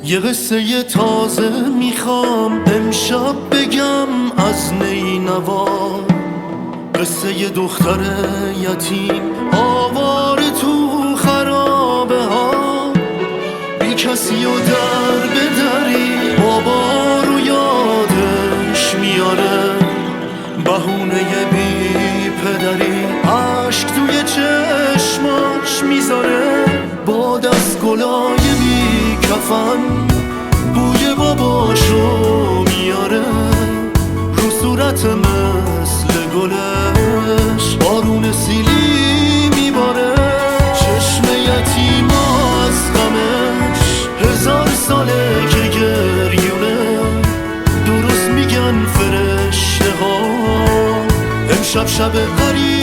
یه قصه تازه میخوام امشب بگم از نینوا، قصه یه دختر یتیم آواره تو خرابه ها، بی کسی و در به دری بابا رو یادش میاره، بهونه بی پدری عشق توی چشماش میذاره، با دست گلای بی کفن بوی باباشو میاره، رو صورت مثل گلش بارون سیلی میباره، چشم یتیما از غمش 1000 ساله که گریونه، درست میگن فرشته ها امشب شب غریب